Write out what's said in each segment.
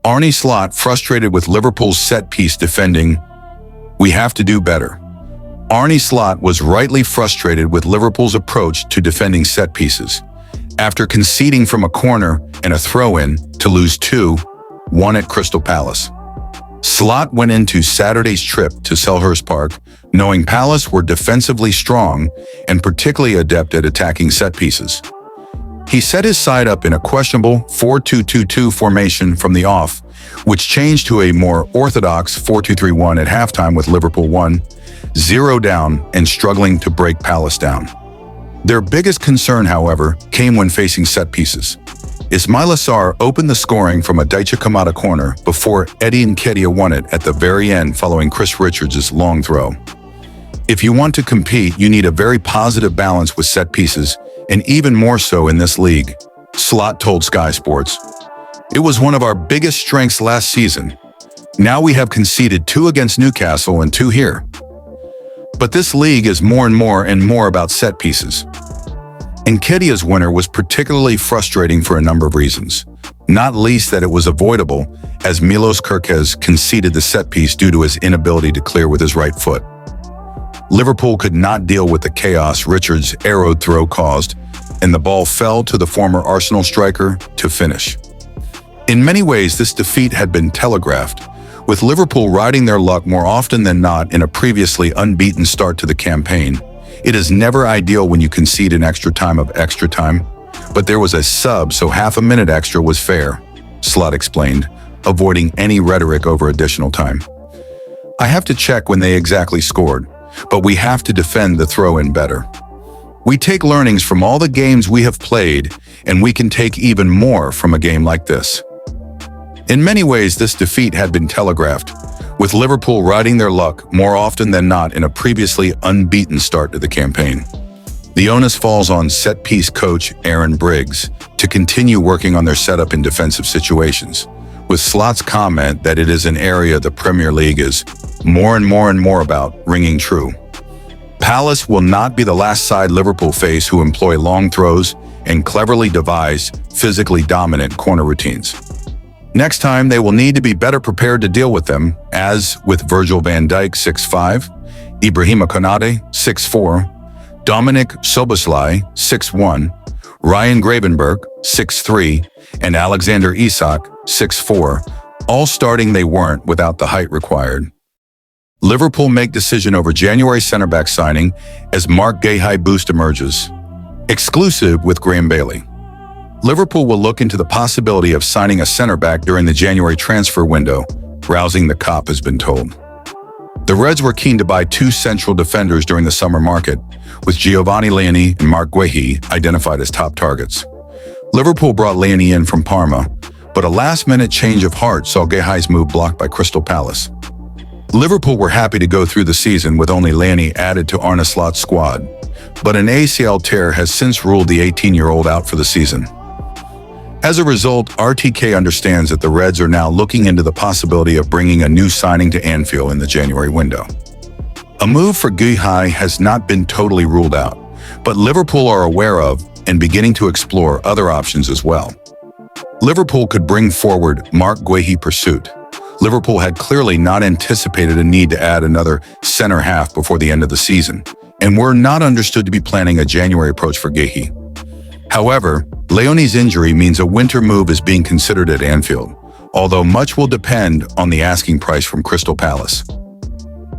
Arne Slot frustrated with Liverpool's set-piece defending. We have to do better. Arne Slot was rightly frustrated with Liverpool's approach to defending set pieces. After conceding from a corner and a throw-in to lose 2-1 at Crystal Palace, Slot went into Saturday's trip to Selhurst Park knowing Palace were defensively strong and particularly adept at attacking set pieces. He set his side up in a questionable 4-2-2-2 formation from the off, which changed to a more orthodox 4-2-3-1 at halftime with Liverpool 1-0 down and struggling to break Palace down. Their biggest concern, however, came when facing set pieces. Ismaila Sarr opened the scoring from a Daichi Kamada corner before Eddie Nketiah won it at the very end following Chris Richards' long throw. If you want to compete, you need a very positive balance with set pieces, and even more so in this league, Slot told Sky Sports. It was one of our biggest strengths last season. Now we have conceded 2 against Newcastle and 2 here. But this league is more and more about set pieces. Nketiah's winner was particularly frustrating for a number of reasons, not least that it was avoidable as Milos Kerkez conceded the set piece due to his inability to clear with his right foot. Liverpool could not deal with the chaos Richards' arrowed throw caused, and the ball fell to the former Arsenal striker to finish. In many ways, this defeat had been telegraphed, with Liverpool riding their luck more often than not in a previously unbeaten start to the campaign. It is never ideal when you concede an extra time, but there was a sub, so half a minute extra was fair, Slot explained, avoiding any rhetoric over additional time. I have to check when they exactly scored, but we have to defend the throw-in better. We take learnings from all the games we have played, and we can take even more from a game like this. In many ways, this defeat had been telegraphed, with Liverpool riding their luck more often than not in a previously unbeaten start to the campaign. The onus falls on set-piece coach Aaron Briggs to continue working on their setup in defensive situations, with Slot's comment that it is an area the Premier League is more and more about ringing true. Palace will not be the last side Liverpool face who employ long throws and cleverly devise physically dominant corner routines. Next time, they will need to be better prepared to deal with them, as with Virgil van Dijk 6'5", Ibrahima Konate 6'4", Dominic Szoboszlai 6'1", Ryan Gravenberch 6'3", and Alexander Isak 6'4", all starting they weren't without the height required. Liverpool make decision over January centre-back signing as Marc Guéhi boost emerges. Exclusive with Graham Bailey. Liverpool will look into the possibility of signing a centre-back during the January transfer window, rousing the cop has been told. The Reds were keen to buy 2 central defenders during the summer market, with Giovanni Leoni and Marc Guéhi identified as top targets. Liverpool brought Leoni in from Parma, but a last-minute change of heart saw Guéhi's move blocked by Crystal Palace. Liverpool were happy to go through the season with only Leoni added to Arne Slot's squad, but an ACL tear has since ruled the 18-year-old out for the season. As a result, RTK understands that the Reds are now looking into the possibility of bringing a new signing to Anfield in the January window. A move for Guéhi has not been totally ruled out, but Liverpool are aware of and beginning to explore other options as well. Liverpool could bring forward Marc Guéhi pursuit. Liverpool had clearly not anticipated a need to add another center half before the end of the season, and were not understood to be planning a January approach for Guéhi. However, Leoni's injury means a winter move is being considered at Anfield, although much will depend on the asking price from Crystal Palace.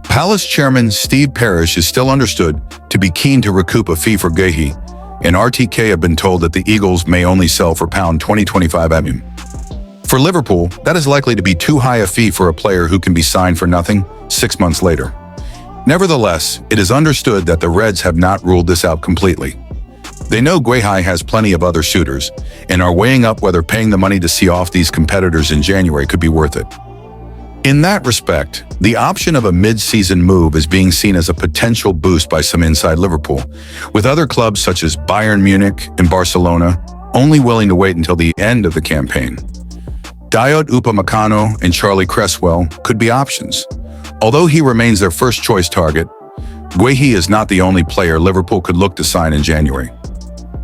Palace chairman Steve Parish is still understood to be keen to recoup a fee for Guéhi, and RTK have been told that the Eagles may only sell for £20.25. For Liverpool, that is likely to be too high a fee for a player who can be signed for nothing 6 months later. Nevertheless, it is understood that the Reds have not ruled this out completely. They know Guéhi has plenty of other suitors and are weighing up whether paying the money to see off these competitors in January could be worth it. In that respect, the option of a mid-season move is being seen as a potential boost by some inside Liverpool, with other clubs such as Bayern Munich and Barcelona only willing to wait until the end of the campaign. Dayot Upamecano and Charlie Cresswell could be options. Although he remains their first choice target, Guéhi is not the only player Liverpool could look to sign in January.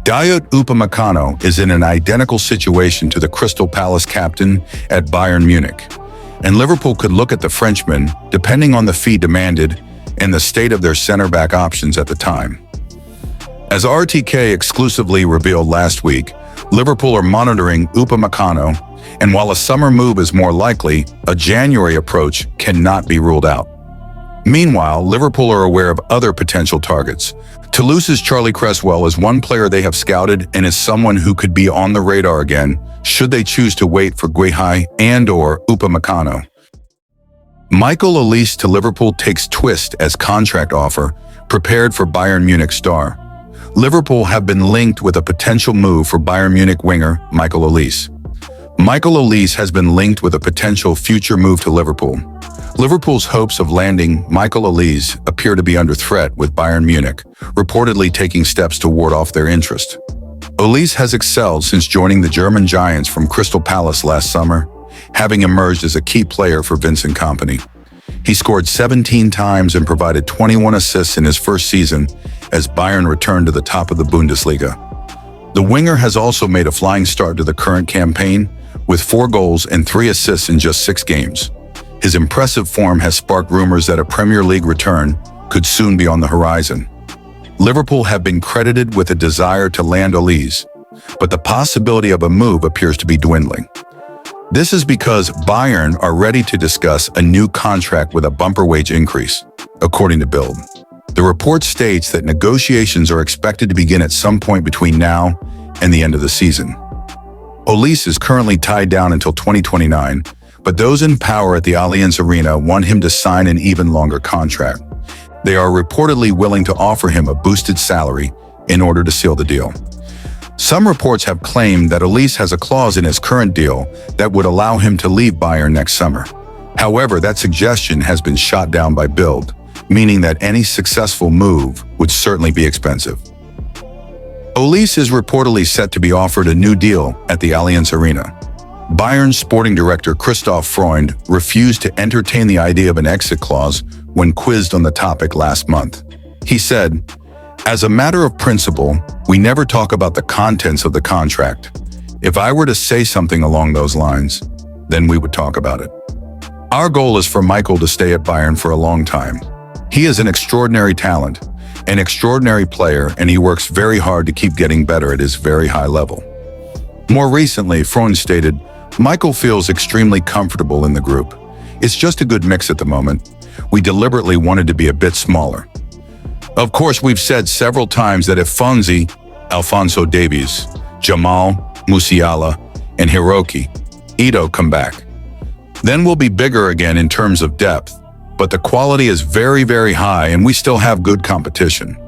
Dayot Upamecano is in an identical situation to the Crystal Palace captain at Bayern Munich, and Liverpool could look at the Frenchman depending on the fee demanded and the state of their center-back options at the time. As RTK exclusively revealed last week, Liverpool are monitoring Upamecano, and while a summer move is more likely, a January approach cannot be ruled out. Meanwhile, Liverpool are aware of other potential targets. Toulouse's Charlie Cresswell is one player they have scouted and is someone who could be on the radar again should they choose to wait for Guehi and/or Upamecano. Michael Olise to Liverpool takes twist as contract offer, prepared for Bayern Munich star. Liverpool have been linked with a potential move for Bayern Munich winger Michael Olise. Michael Olise has been linked with a potential future move to Liverpool. Liverpool's hopes of landing Michael Olise appear to be under threat with Bayern Munich, reportedly taking steps to ward off their interest. Olise has excelled since joining the German Giants from Crystal Palace last summer, having emerged as a key player for Vincent Kompany. He scored 17 times and provided 21 assists in his first season as Bayern returned to the top of the Bundesliga. The winger has also made a flying start to the current campaign, with 4 goals and 3 assists in just 6 games. His impressive form has sparked rumors that a Premier League return could soon be on the horizon. Liverpool have been credited with a desire to land Olise, but the possibility of a move appears to be dwindling. This is because Bayern are ready to discuss a new contract with a bumper wage increase, according to Bild. The report states that negotiations are expected to begin at some point between now and the end of the season. Olise is currently tied down until 2029, but those in power at the Allianz Arena want him to sign an even longer contract. They are reportedly willing to offer him a boosted salary in order to seal the deal. Some reports have claimed that Olise has a clause in his current deal that would allow him to leave Bayern next summer. However, that suggestion has been shot down by Bild, meaning that any successful move would certainly be expensive. Olise is reportedly set to be offered a new deal at the Allianz Arena. Bayern's sporting director Christoph Freund refused to entertain the idea of an exit clause when quizzed on the topic last month. He said, "As a matter of principle, we never talk about the contents of the contract. If I were to say something along those lines, then we would talk about it. Our goal is for Michael to stay at Bayern for a long time. He is an extraordinary talent, an extraordinary player, and he works very hard to keep getting better at his very high level." More recently, Freund stated, "Michael feels extremely comfortable in the group. It's just a good mix at the moment. We deliberately wanted to be a bit smaller. Of course, we've said several times that if Fonzie, Alphonso Davies, Jamal, Musiala, and Hiroki Ito come back, then we'll be bigger again in terms of depth, but the quality is very, very high and we still have good competition."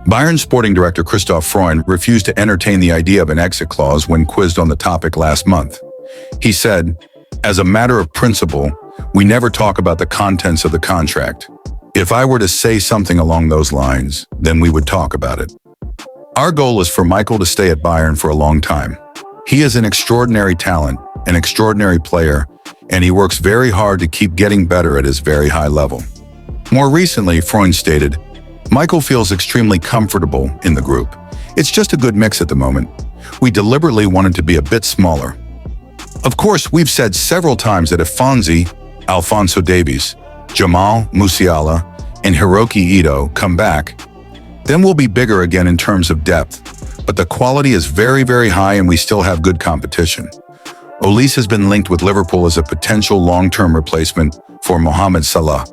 Bayern sporting director Christoph Freund refused to entertain the idea of an exit clause when quizzed on the topic last month. He said, "As a matter of principle, we never talk about the contents of the contract. If I were to say something along those lines, then we would talk about it. Our goal is for Michael to stay at Bayern for a long time. He is an extraordinary talent, an extraordinary player, and he works very hard to keep getting better at his very high level." More recently, Freund stated, "Michael feels extremely comfortable in the group. It's just a good mix at the moment. We deliberately wanted to be a bit smaller. Of course, we've said several times that if Fonzie, Alphonso Davies, Jamal Musiala, and Hiroki Ito come back, then we'll be bigger again in terms of depth, but the quality is very, very high and we still have good competition." Olise has been linked with Liverpool as a potential long-term replacement for Mohamed Salah,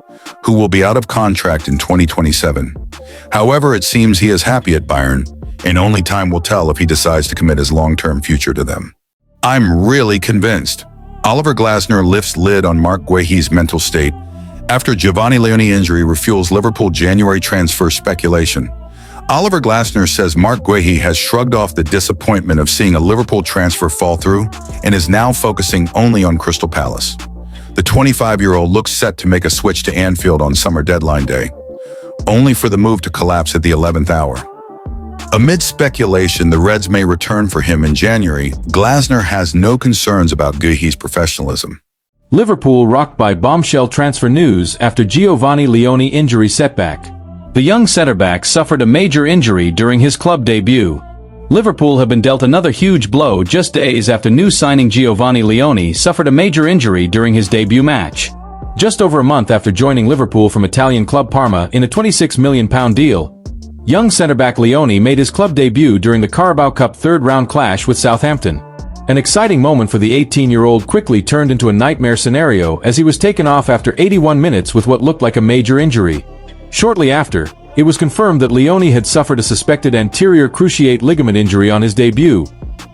who will be out of contract in 2027. However, it seems he is happy at Bayern, and only time will tell if he decides to commit his long-term future to them. "I'm really convinced." Oliver Glasner lifts lid on Marc Guehi's mental state after Giovanni Leone injury refuels Liverpool January transfer speculation. Oliver Glasner says Marc Guehi has shrugged off the disappointment of seeing a Liverpool transfer fall through and is now focusing only on Crystal Palace. The 25-year-old looks set to make a switch to Anfield on summer deadline day, only for the move to collapse at the 11th hour. Amid speculation the Reds may return for him in January, Glasner has no concerns about Guehi's professionalism. Liverpool rocked by bombshell transfer news after Giovanni Leone injury setback. The young centre-back suffered a major injury during his club debut. Liverpool have been dealt another huge blow just days after new signing Giovanni Leone suffered a major injury during his debut match. Just over a month after joining Liverpool from Italian club Parma in a £26 million deal, young centre-back Leone made his club debut during the Carabao Cup third-round clash with Southampton. An exciting moment for the 18-year-old quickly turned into a nightmare scenario as he was taken off after 81 minutes with what looked like a major injury. Shortly after, it was confirmed that Leone had suffered a suspected anterior cruciate ligament injury on his debut,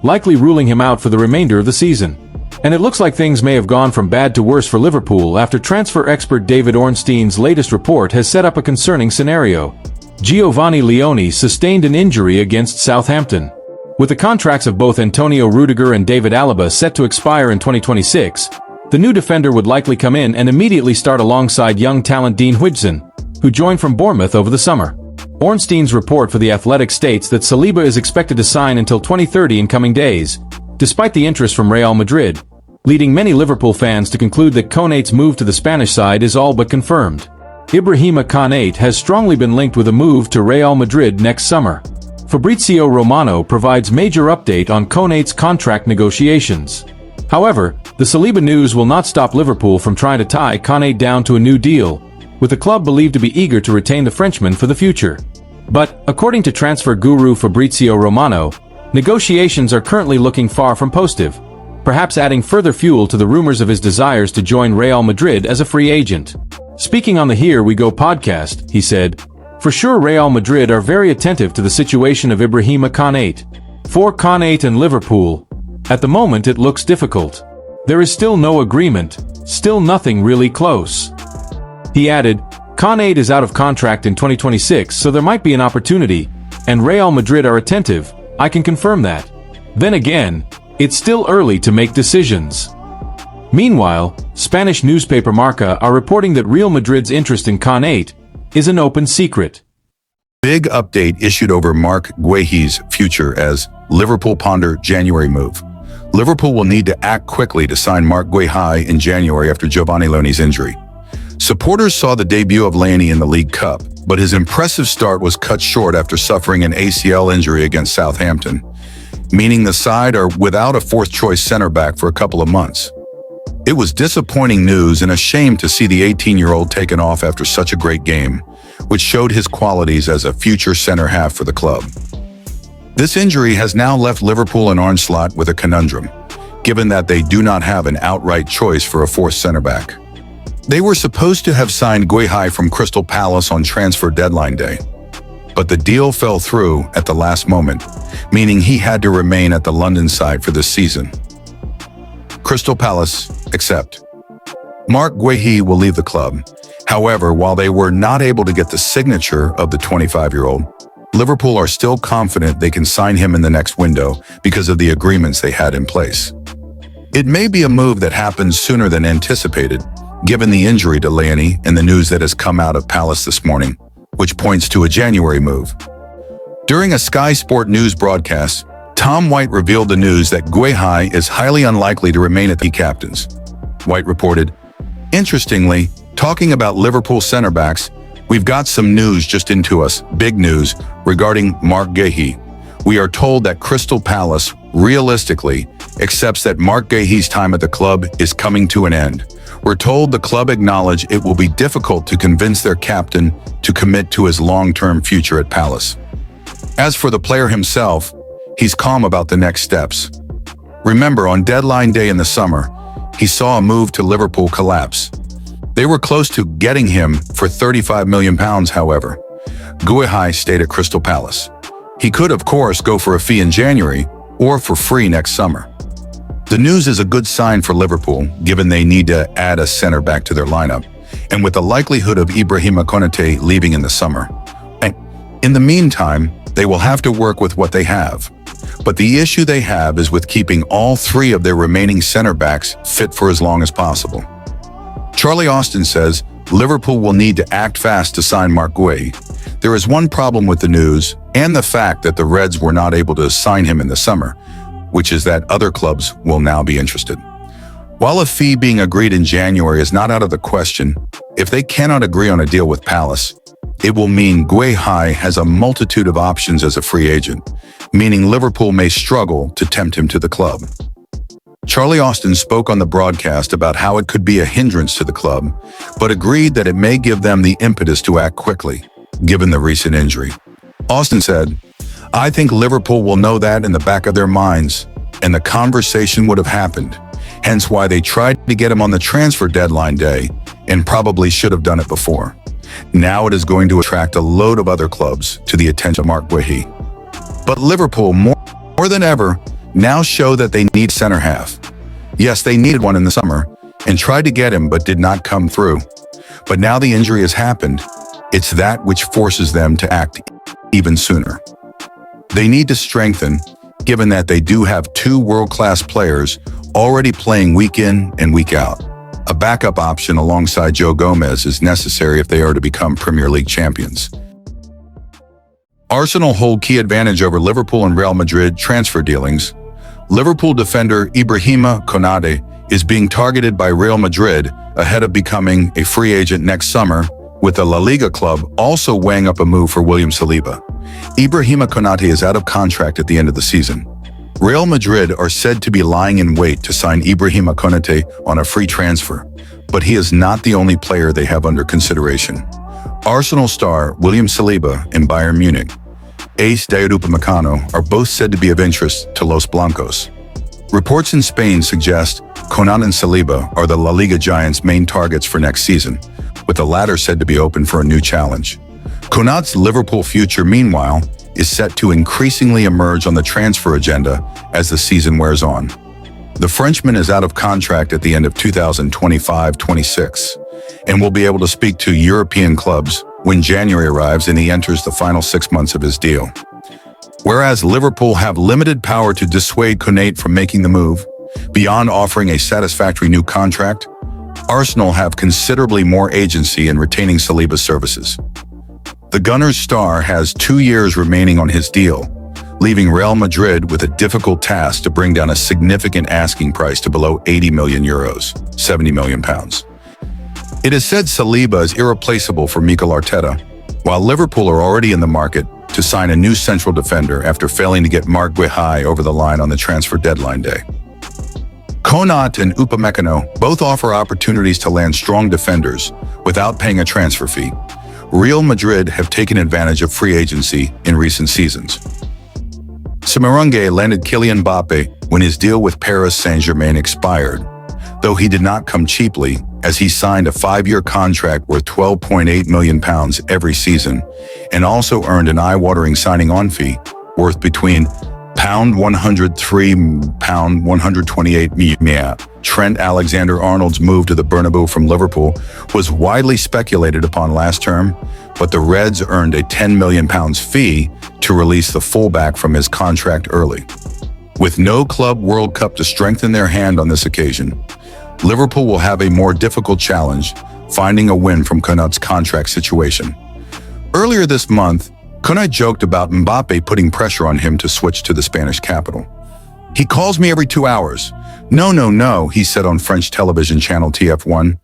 likely ruling him out for the remainder of the season. And it looks like things may have gone from bad to worse for Liverpool after transfer expert David Ornstein's latest report has set up a concerning scenario. Giovanni Leone sustained an injury against Southampton. With the contracts of both Antonio Rudiger and David Alaba set to expire in 2026, the new defender would likely come in and immediately start alongside young talent Dean Huijsen, who joined from Bournemouth over the summer. Ornstein's report for The Athletic states that Saliba is expected to sign until 2030 in coming days, despite the interest from Real Madrid, leading many Liverpool fans to conclude that Konate's move to the Spanish side is all but confirmed. Ibrahima Konate has strongly been linked with a move to Real Madrid next summer. Fabrizio Romano provides major update on Konate's contract negotiations. However, the Saliba news will not stop Liverpool from trying to tie Konate down to a new deal, with the club believed to be eager to retain the Frenchman for the future. But, according to transfer guru Fabrizio Romano, negotiations are currently looking far from positive, perhaps adding further fuel to the rumors of his desires to join Real Madrid as a free agent. Speaking on the Here We Go podcast, he said, "For sure Real Madrid are very attentive to the situation of Ibrahima Konate. For Konate and Liverpool, at the moment it looks difficult. There is still no agreement, still nothing really close." He added, "Konate is out of contract in 2026, so there might be an opportunity, and Real Madrid are attentive, I can confirm that. Then again, it's still early to make decisions." Meanwhile, Spanish newspaper Marca are reporting that Real Madrid's interest in Konate is an open secret. Big update issued over Marc Guehi's future as Liverpool ponder January move. Liverpool will need to act quickly to sign Marc Guehi in January after Giovanni Leone's injury. Supporters saw the debut of Leone in the League Cup, but his impressive start was cut short after suffering an ACL injury against Southampton, meaning the side are without a fourth-choice centre-back for a couple of months. It was disappointing news and a shame to see the 18-year-old taken off after such a great game, which showed his qualities as a future centre-half for the club. This injury has now left Liverpool and Arne Slot with a conundrum, given that they do not have an outright choice for a fourth centre-back. They were supposed to have signed Guehi from Crystal Palace on transfer deadline day, but the deal fell through at the last moment, meaning he had to remain at the London side for this season. Crystal Palace accept. Marc Guehi will leave the club. However, while they were not able to get the signature of the 25-year-old, Liverpool are still confident they can sign him in the next window because of the agreements they had in place. It may be a move that happens sooner than anticipated, given the injury to Leone and the news that has come out of Palace this morning, which points to a January move. During a Sky Sport News broadcast, Tom White revealed the news that Guehi is highly unlikely to remain at the captains. White reported, "Interestingly, talking about Liverpool centre-backs, we've got some news just into us, big news, regarding Marc Guehi. We are told that Crystal Palace, realistically, accepts that Marc Guehi's time at the club is coming to an end. We're told the club acknowledge it will be difficult to convince their captain to commit to his long-term future at Palace. As for the player himself, he's calm about the next steps. Remember, on deadline day in the summer, he saw a move to Liverpool collapse. They were close to getting him for £35 million, however. Guehi stayed at Crystal Palace. He could, of course, go for a fee in January or for free next summer. The news is a good sign for Liverpool, given they need to add a centre-back to their lineup, and with the likelihood of Ibrahima Konate leaving in the summer. And in the meantime, they will have to work with what they have. But the issue they have is with keeping all three of their remaining centre-backs fit for as long as possible. Charlie Austin says Liverpool will need to act fast to sign Marc Guehi. There is one problem with the news and the fact that the Reds were not able to sign him in the summer, which is that other clubs will now be interested. While a fee being agreed in January is not out of the question, if they cannot agree on a deal with Palace, It will mean Guihai has a multitude of options as a free agent, meaning Liverpool may struggle to tempt him to the club. Charlie Austin spoke on the broadcast about how it could be a hindrance to the club, but agreed that it may give them the impetus to act quickly, given the recent injury. Austin said, "I think Liverpool will know that in the back of their minds, and the conversation would have happened, hence why they tried to get him on the transfer deadline day, and probably should have done it before. Now it is going to attract a load of other clubs to the attention of Mark Guehi. But Liverpool, more than ever, now show that they need center half. Yes, they needed one in the summer, and tried to get him but did not come through. But now the injury has happened. It's that which forces them to act even sooner. They need to strengthen, given that they do have two world-class players already playing week in and week out. A backup option alongside Joe Gomez is necessary if they are to become Premier League champions." Arsenal hold key advantage over Liverpool and Real Madrid transfer dealings. Liverpool defender Ibrahima Konate is being targeted by Real Madrid ahead of becoming a free agent next summer, with the La Liga club also weighing up a move for William Saliba. Ibrahima Konate is out of contract at the end of the season. Real Madrid are said to be lying in wait to sign Ibrahima Konate on a free transfer, but he is not the only player they have under consideration. Arsenal star William Saliba and Bayern Munich ace Dayot Upamecano are both said to be of interest to Los Blancos. Reports in Spain suggest Konate and Saliba are the La Liga giants' main targets for next season, with the latter said to be open for a new challenge. Konate's Liverpool future, meanwhile, is set to increasingly emerge on the transfer agenda as the season wears on. The Frenchman is out of contract at the end of 2025-26 and will be able to speak to European clubs when January arrives and he enters the final 6 months of his deal. Whereas Liverpool have limited power to dissuade Konate from making the move, beyond offering a satisfactory new contract, Arsenal have considerably more agency in retaining Saliba's services. The Gunners' star has 2 years remaining on his deal, leaving Real Madrid with a difficult task to bring down a significant asking price to below €80 million, £70 million. It is said Saliba is irreplaceable for Mikel Arteta, while Liverpool are already in the market to sign a new central defender after failing to get Mark Guehi over the line on the transfer deadline day. Konate and Upamecano both offer opportunities to land strong defenders without paying a transfer fee. Real Madrid have taken advantage of free agency in recent seasons. Semarunge landed Kylian Mbappe when his deal with Paris Saint-Germain expired, though he did not come cheaply, as he signed a 5-year contract worth £12.8 million every season and also earned an eye-watering signing-on fee worth between £103 and £128 million. Trent Alexander-Arnold's move to the Bernabeu from Liverpool was widely speculated upon last term, but the Reds earned a £10 million fee to release the fullback from his contract early. With no Club World Cup to strengthen their hand on this occasion, Liverpool will have a more difficult challenge finding a win from Konate's contract situation. Earlier this month, Konate joked about Mbappe putting pressure on him to switch to the Spanish capital. "He calls me every 2 hours. No, he said on French television channel TF1.